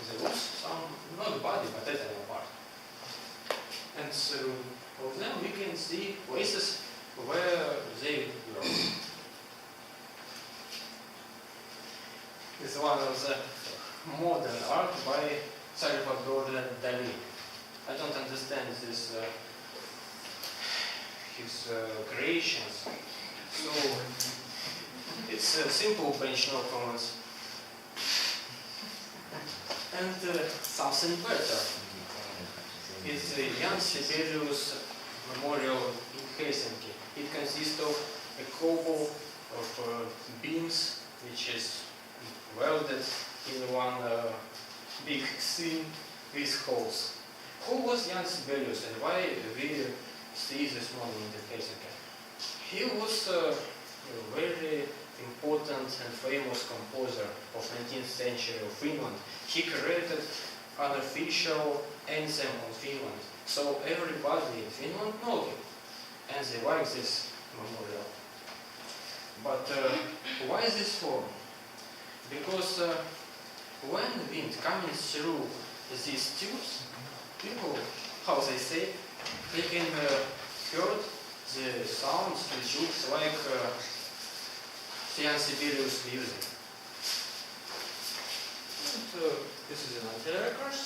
they lose some, not body, but ethnic part. And of them we can see places where they grow. This is one of the modern art by Salvador Dali. I don't understand this his creations. So it's a simple bench no comments. And something better. It's the Jan Sibelius Memorial in Helsinki. It consists of a couple of beams which is welded in one big seam with holes. Who was Jan Sibelius and why we see this monument in Helsinki? He was a very important and famous composer of 19th century of Finland. He created unofficial anthem of Finland. So everybody in Finland knows him and they like this memorial. But why is this for? Because when the wind coming through these tubes, people, how they say, they can hear the sounds which looks like Jan Sibelius music. And, this is an anti-records.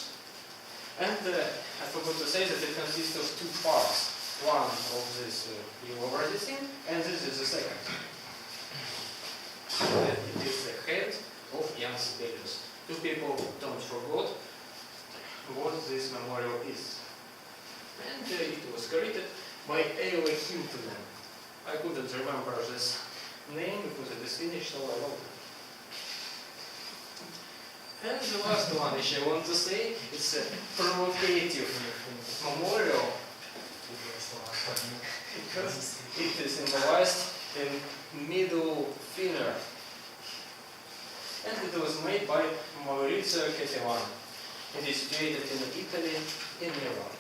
And I forgot to say that it consists of two parts. One of this you already seen, and this is the second. It is the head of Jan Sibelius. Two people don't forget what this memorial is. And it was created by A.O. Hiltunen. I couldn't remember this name because it is finished, so I wrote it. And the last one which I want to say, it's a provocative memorial because it is symbolized in middle finger. And it was made by Maurizio Cattelan. It is situated in Italy, in Milan.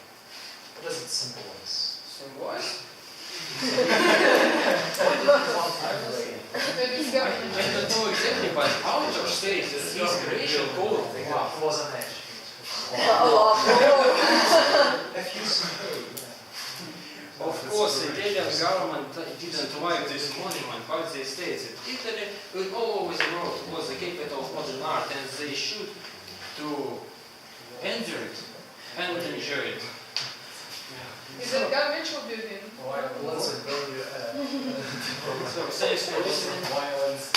What does it symbolize? Symbolize? Maybe it's I don't know exactly, but author says that his creation called love. Was an edge. Of course, the Italian government didn't like this monument, but they said that Italy, all over the world, was the capital of modern art, and they should to enter it and enjoy it. Is it governmental building? Why lots of value So, thanks for listening. violence.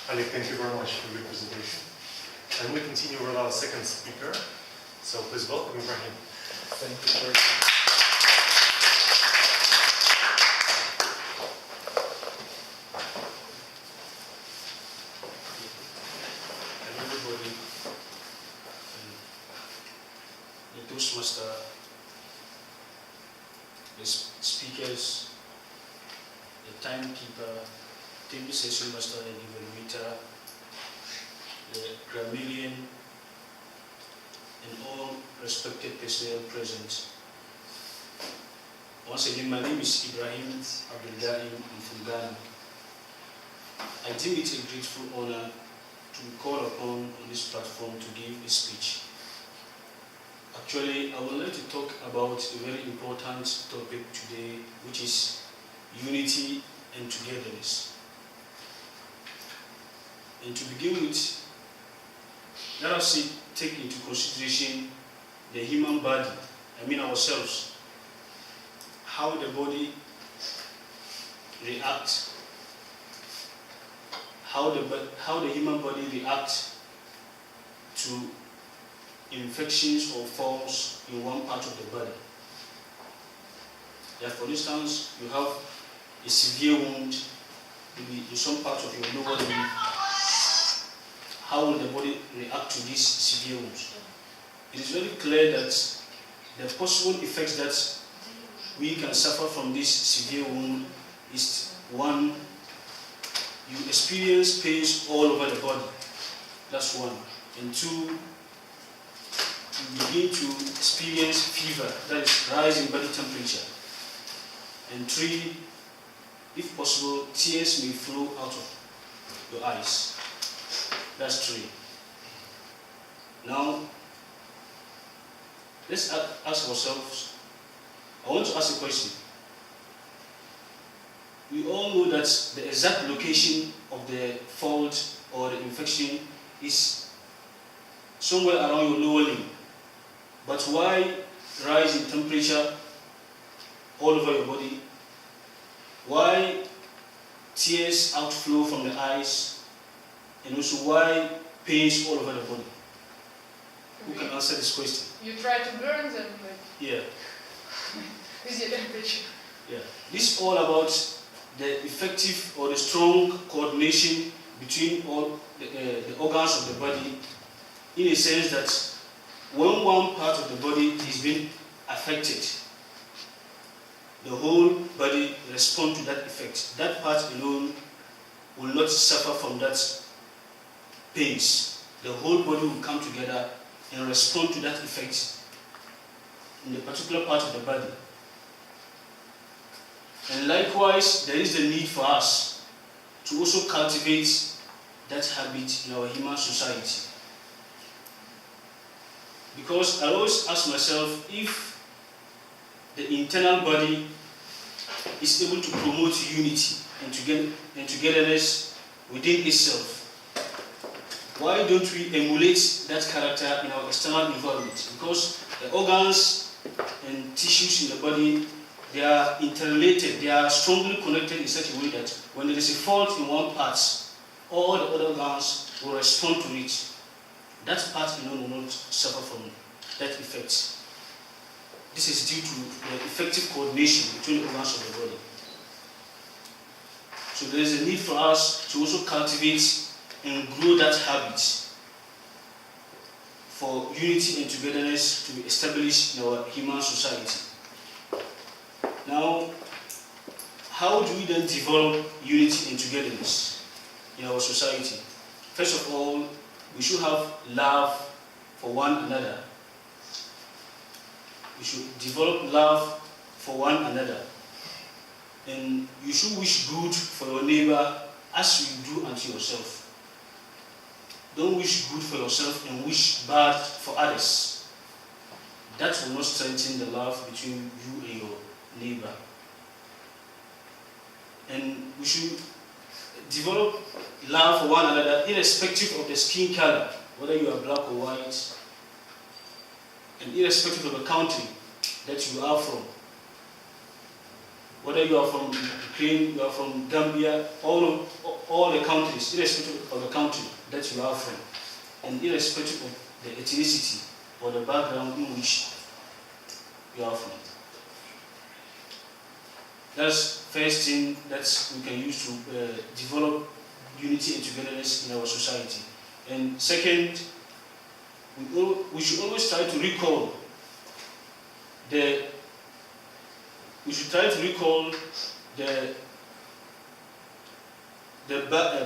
Ali, thank you very much for your presentation. And we continue with our second speaker. So please welcome Ibrahim. Thank you very much. And everybody, the Toastmaster, the speakers, the timekeeper, table session master and evaluator, the grammarian, and all respected personnel present. Once again, my name is Ibrahim Abdeldaim Mfungani. I deem it a grateful honor to be called upon on this platform to give a speech. Actually, I would like to talk about a very important topic today, which is unity and togetherness. And to begin with, let us take into consideration the human body, I mean ourselves, how the body reacts, how the human body reacts to infections or falls in one part of the body. Yeah, for instance, you have a severe wound in some part of your lower limb. How will the body react to these severe wounds? It is very clear that the possible effects that we can suffer from this severe wound is one, you experience pains all over the body. That's one. And two, you begin to experience fever, that is rise in body temperature. And three, if possible, tears may flow out of your eyes. That's 3. Now, let's ask ourselves, I want to ask a question. We all know that the exact location of the fault or the infection is somewhere around your lower limb. But why rise in temperature all over your body? Why tears outflow from the eyes? And also why pains all over the body? Who can answer this question? You try to burn them Yeah. with your temperature. Yeah. This is all about the effective or the strong coordination between all the organs of the body, in a sense that when one part of the body is being affected, the whole body responds to that effect. That part alone will not suffer from that pains. The whole body will come together and respond to that effect in the particular part of the body. And likewise, there is the need for us to also cultivate that habit in our human society. Because I always ask myself, if the internal body is able to promote unity and togetherness within itself, why don't we emulate that character in our external environment? Because the organs and tissues in the body, they are interrelated, they are strongly connected in such a way that when there is a fault in one part, all the other organs will respond to it. That part alone will not suffer from that effect. This is due to the effective coordination between the organs of the body. So there is a need for us to also cultivate and grow that habit for unity and togetherness to be established in our human society. Now, how do we then develop unity and togetherness in our society? First of all, we should have love for one another. We should develop love for one another. And you should wish good for your neighbor as you do unto yourself. Don't wish good for yourself and wish bad for others. That will not strengthen the love between you and your neighbor. And we should develop love for one another irrespective of the skin color, whether you are black or white, and irrespective of the country that you are from. Whether you are from Ukraine, you are from Gambia, all the countries, irrespective of the country that you are from, and irrespective of the ethnicity or the background in which you are from. That's the first thing that we can use to develop unity and togetherness in our society. And second, we should always try to recall the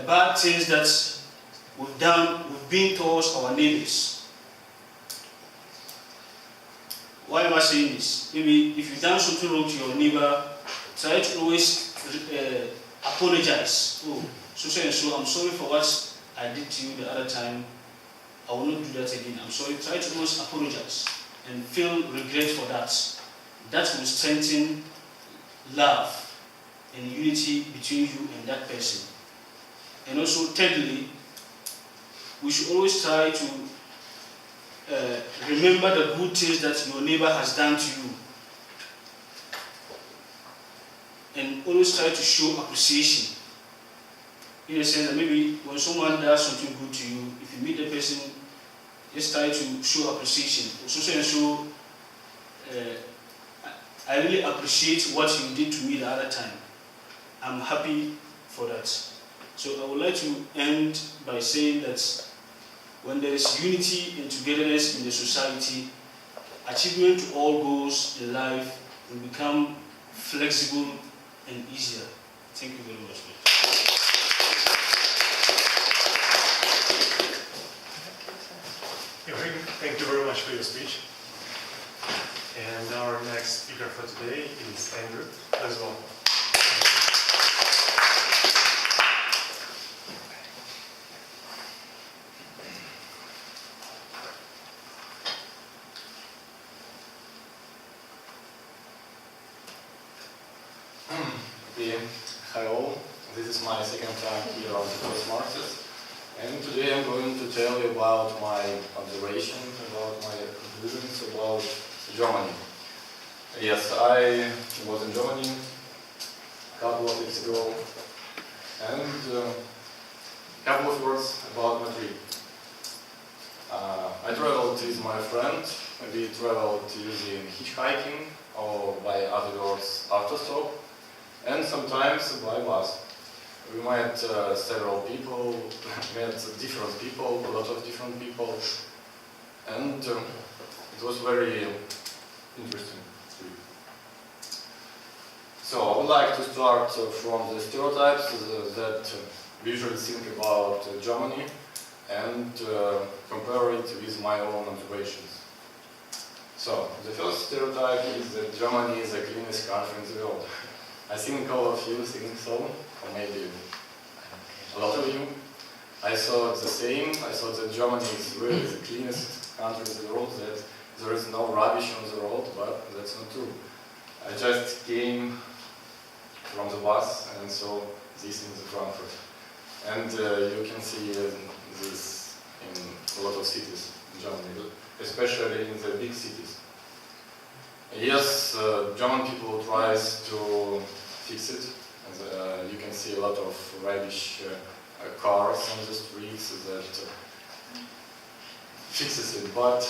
bad things that we've been towards our neighbors. Why am I saying this? Maybe if you've done something wrong to your neighbor, try to always apologize. Oh, so and so, I'm sorry for what I did to you the other time. I will not do that again. I'm sorry. Try to always apologize and feel regret for that. That will strengthen love and unity between you and that person. And also, thirdly, we should always try to remember the good things that your neighbor has done to you. And always try to show appreciation. In a sense that maybe when someone does something good to you, if you meet the person, just try to show appreciation. So I really appreciate what you did to me the other time. I'm happy for that. So I would like to end by saying that when there is unity and togetherness in the society, achievement to all goals in life will become flexible and easier. Thank you very much. Thank you very much for your speech. And our next speaker for today is Andrew as well. Hello, this is my second time here on the Toastmasters, and today I'm going to tell you about my observations, about my conclusions about Germany. Yes, I was in Germany a couple of weeks ago, and a couple of words about my trip. I traveled with my friend. We traveled using hitchhiking or by other words autostop, and sometimes by bus. We met several people, met different people, a lot of different people, and it was very interesting trip. So I would like to start from the stereotypes that we usually think about Germany and compare it with my own observations. So, the first stereotype is that Germany is the cleanest country in the world. I think all of you think so, or maybe a lot of you. I thought the same. I thought that Germany is really the cleanest country in the world, that there is no rubbish on the road, but that's not true. I just came from the bus and saw this in the Frankfurt. And you can see this in a lot of cities in Germany, especially in the big cities. Yes, German people tries to fix it. And, you can see a lot of rubbish cars on the streets that fixes it. But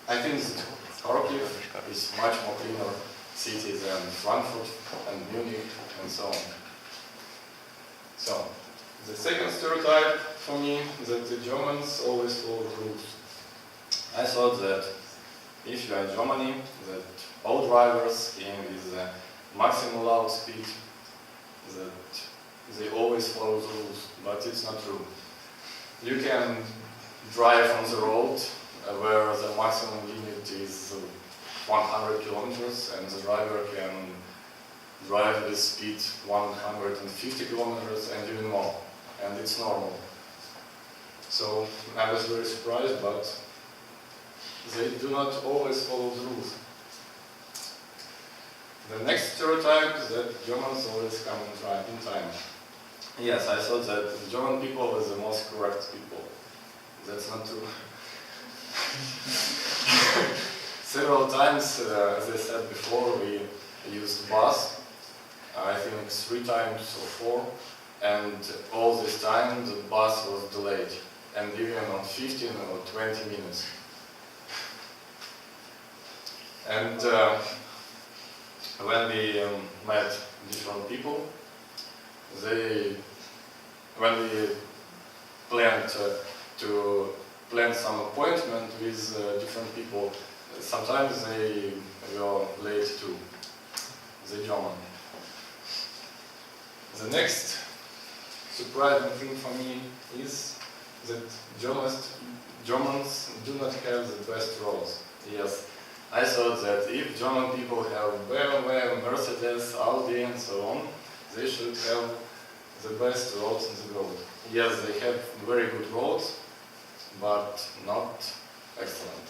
I think that Kharkiv is much more cleaner city than Frankfurt and Munich and so on. So, the second stereotype for me is that the Germans always follow rules. I thought that if you are in Germany, that all drivers aim with the maximum allowed speed, that they always follow the rules, but it's not true. You can drive on the road where the maximum limit is 100 kilometers and the driver can drive with speed 150 kilometers and even more, and it's normal. So I was very surprised, but they do not always follow the rules. The next stereotype is that Germans always come in time. Yes, I thought that the German people were the most correct people. That's not true. Several times, as I said before, we used bus. I think 3 times or 4, and all this time the bus was delayed, and even on 15 or 20 minutes. And when we met different people, when we planned to plan some appointment with different people, sometimes they were late too, the German. The next surprising thing for me is that Germans do not have the best roads. Yes, I thought that if German people have BMW, Mercedes, Audi and so on, they should have the best roads in the world. Yes, they have very good roads, but not excellent.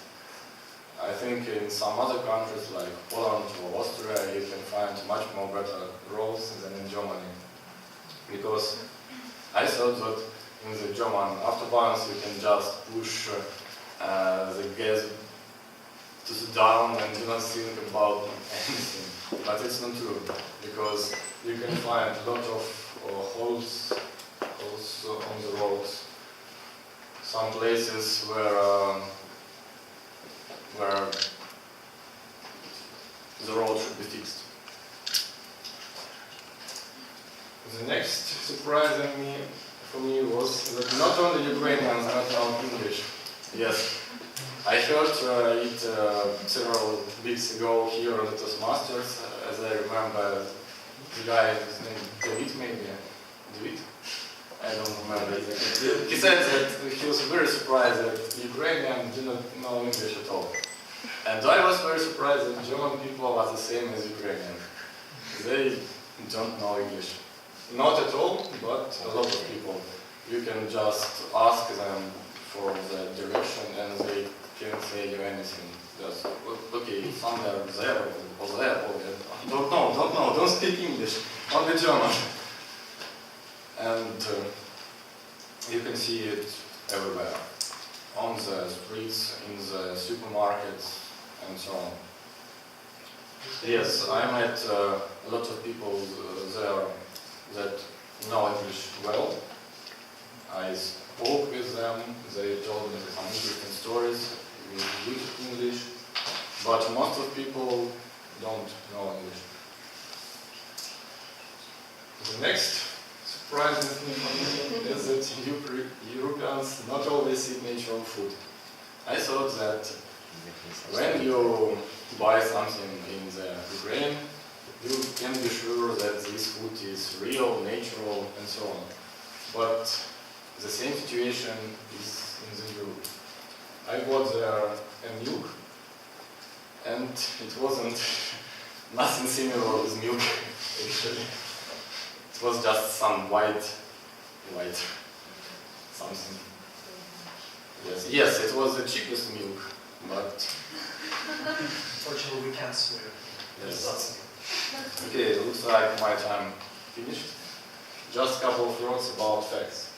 I think in some other countries like Poland or Austria you can find much more better roads than in Germany. Because I thought that in the German autobahns you can just push the gas to the down and do not think about anything. But it's not true, because you can find a lot of holes on the roads. Some places where the road should be fixed. The next surprising for me was that not only Ukrainians not know English. Yes, I heard it several weeks ago here at the Toastmasters, as I remember the guy, his name David maybe? David? I don't remember exactly. He said that he was very surprised that Ukrainians do not know English at all. And I was very surprised that German people are the same as Ukrainians. They don't know English. Not at all, but a lot of people. You can just ask them for the direction and they can say you anything. Yes. Okay, somewhere there or there. Don't know. Don't speak English. Only German. And you can see it everywhere. On the streets, in the supermarkets, and so on. Yes, I met a lot of people there that know English well. I spoke with them, they told me some interesting stories in good English, but most of people don't know English. The next surprising thing for me is that Europeans not always eat natural food. I thought that when you buy something in the Ukraine, you can be sure that this food is real, natural, and so on. But the same situation is in the Europe. I bought there a milk, and it wasn't nothing similar with milk, actually. It was just some white something. Yes, it was the cheapest milk, but Unfortunately, we can't swear. yes. Okay, looks like my time finished. Just a couple of words about facts.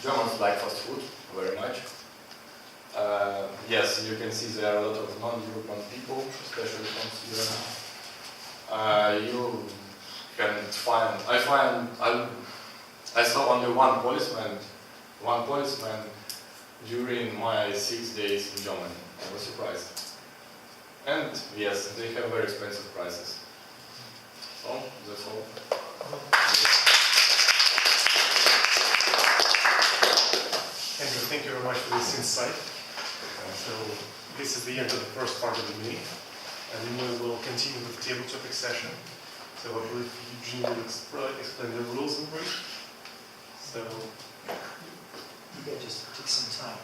Germans like fast food very much. Yes, you can see there are a lot of non-European people, especially from Sweden. You can find. I saw only one policeman during my 6 days in Germany. I was surprised. And yes, they have very expensive prices. So that's all. Andrew, thank you very much for this insight. So this is the end of the first part of the meeting, and then we will continue with the table topic session. So I believe Eugene will explain the rules in brief. So You can just take some time.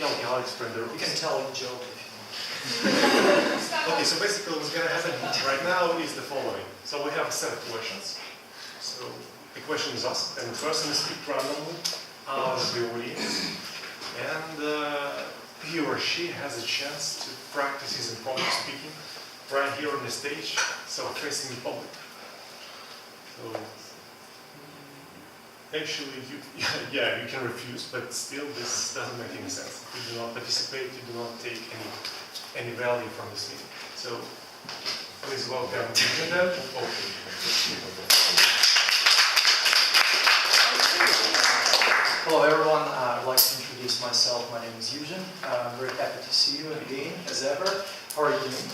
yeah, okay, I'll explain the rules. You can tell a joke if you want. Okay, so basically what's going to happen right now is the following. So we have a set of questions. So the question is asked, and the person is picked randomly out of the audience, and he or she has a chance to practice his public speaking right here on the stage, so facing the public. So actually, you can refuse, but still this doesn't make any sense. You do not participate, you do not take any value from this meeting. So please welcome Eugene. Hello everyone, I'd like to introduce myself. My name is Eugene. I'm very happy to see you again, as ever. How are you doing?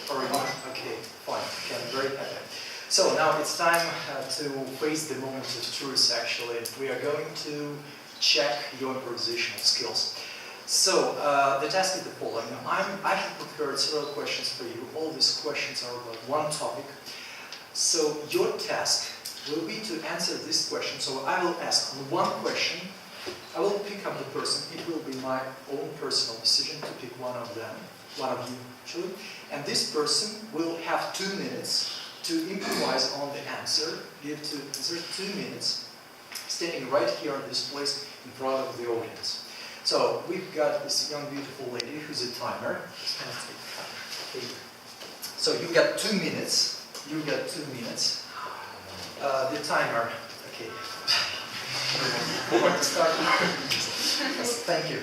How are you doing? Okay, fine. Okay, I'm very happy. So now it's time to face the moment of truth, actually. We are going to check your improvisational skills. So the task is the following. I have prepared several questions for you. All these questions are about one topic. So your task will be to answer this question. So I will ask on one question. I will pick up the person. It will be my own personal decision to pick one of them, one of you actually. And this person will have 2 minutes to improvise on the answer. You have to answer 2 minutes, standing right here in this place in front of the audience. So we've got this young beautiful lady who's a timer. So you've got 2 minutes. You've got 2 minutes. The timer. Okay. Who wants to start? Thank you.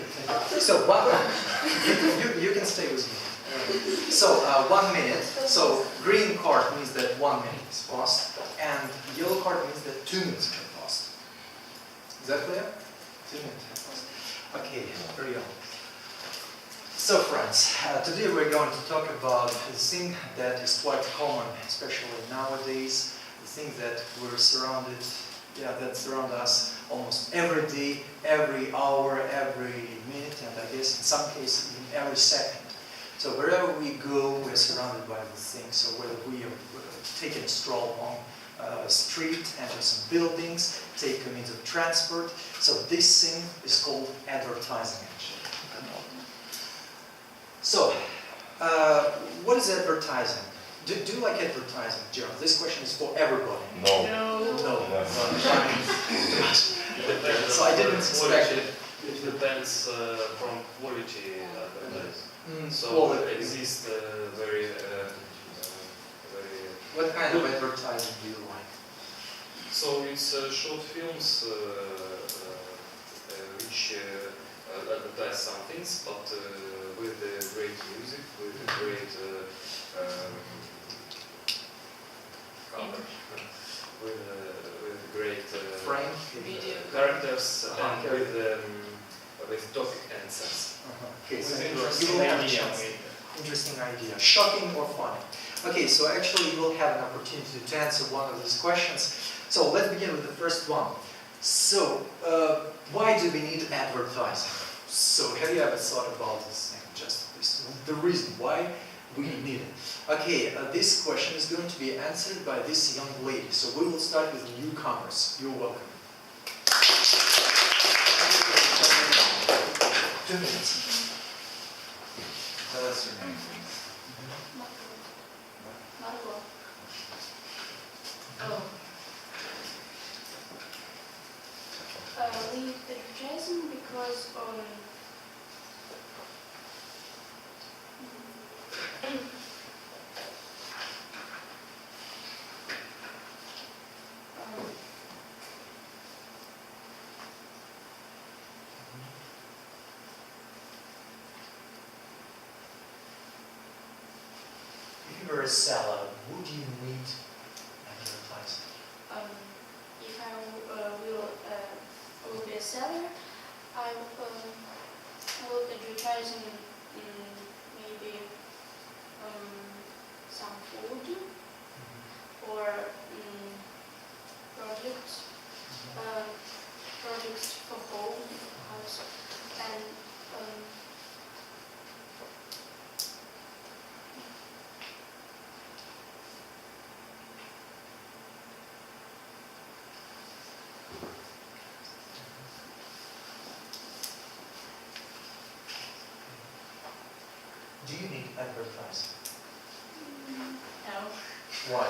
So you can stay with me. So 1 minute. So green card means that 1 minute is passed, and yellow card means that 2 minutes have passed. Is that clear? 2 minutes have passed. Okay, very well. So friends, today we're going to talk about a thing that is quite common, especially nowadays. The thing that we're surrounded, that surround us almost every day, every hour, every minute, and I guess in some cases even every second. So wherever we go, we're surrounded by these things. So whether we are taking a stroll along a street, enter some buildings, take a means of transport. So this thing is called advertising, actually. So, what is advertising? Do you like advertising, Gerald? This question is for everybody. No. No. No. So I didn't expect it. It depends from quality advertising. So Quality. exist very What kind of advertising do you like? so it's short films which advertise some things, but with great music, with great cover, with great Frame? Video. characters and with topic and sense. Okay, so With you will have a interesting chance. idea. Interesting idea. Shocking or funny? Okay, so actually you will have an opportunity to answer one of these questions. So let's begin with the first one. So, why do we need advertising? So, have you ever thought about this thing? Just this, the reason why we need it. Okay, this question is going to be answered by this young lady. So we will start with newcomers. You're welcome. 2 minutes. Tell us your name, please. Margot. Oh. We advertising because If you were a seller, would you need advertising? if I will be a seller, I will advertising maybe some food or products for home house and Do you need advertising? no. Why?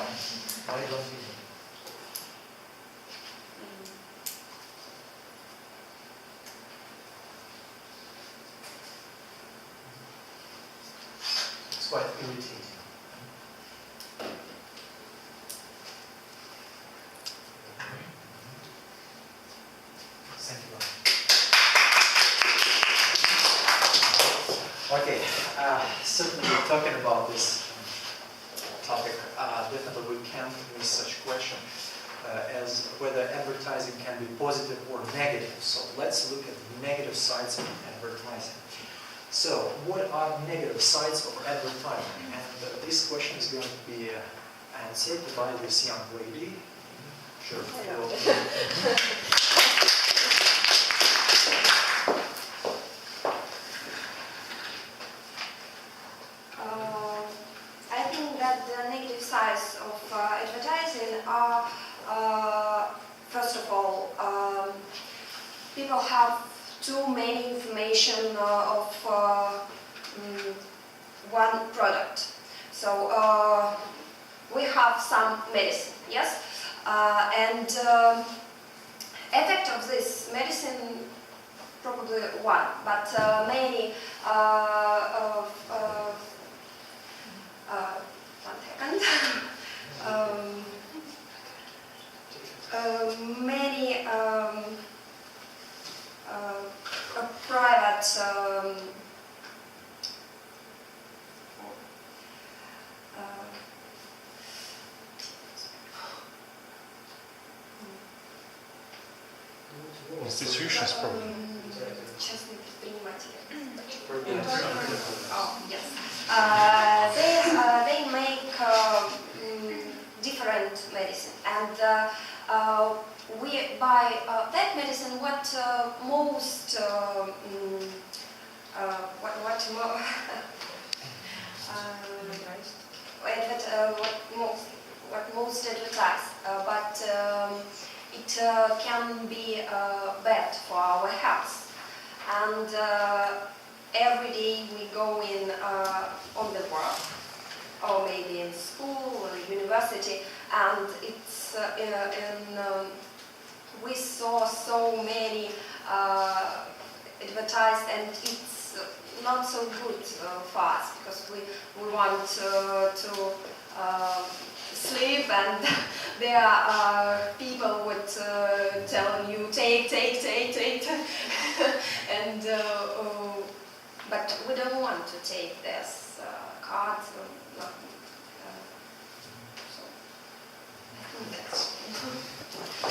Why don't you need it? It's quite irritating. Thank you. Okay, certainly talking about this topic, definitely we can't miss such question as whether advertising can be positive or negative. So let's look at the negative sides of advertising. So what are negative sides of advertising? And this question is going to be answered by this young lady. Sure. I think that the negative sides of advertising are, first of all, people have too many information of one product. So we have some medicine, yes, and effect of this medicine probably one, but many. One second. Many private Institutions probably. частные предприниматели. Oh. Yes. They make different medicine, and we buy that medicine. What most what most advertise, but it can be bad for our health. And every day we go in on the work, or maybe in school or university, and it's we saw so many advertised, and it's not so good for us because we want to sleep, and there are people would tell you take, and but we don't want to take this card. So I think that's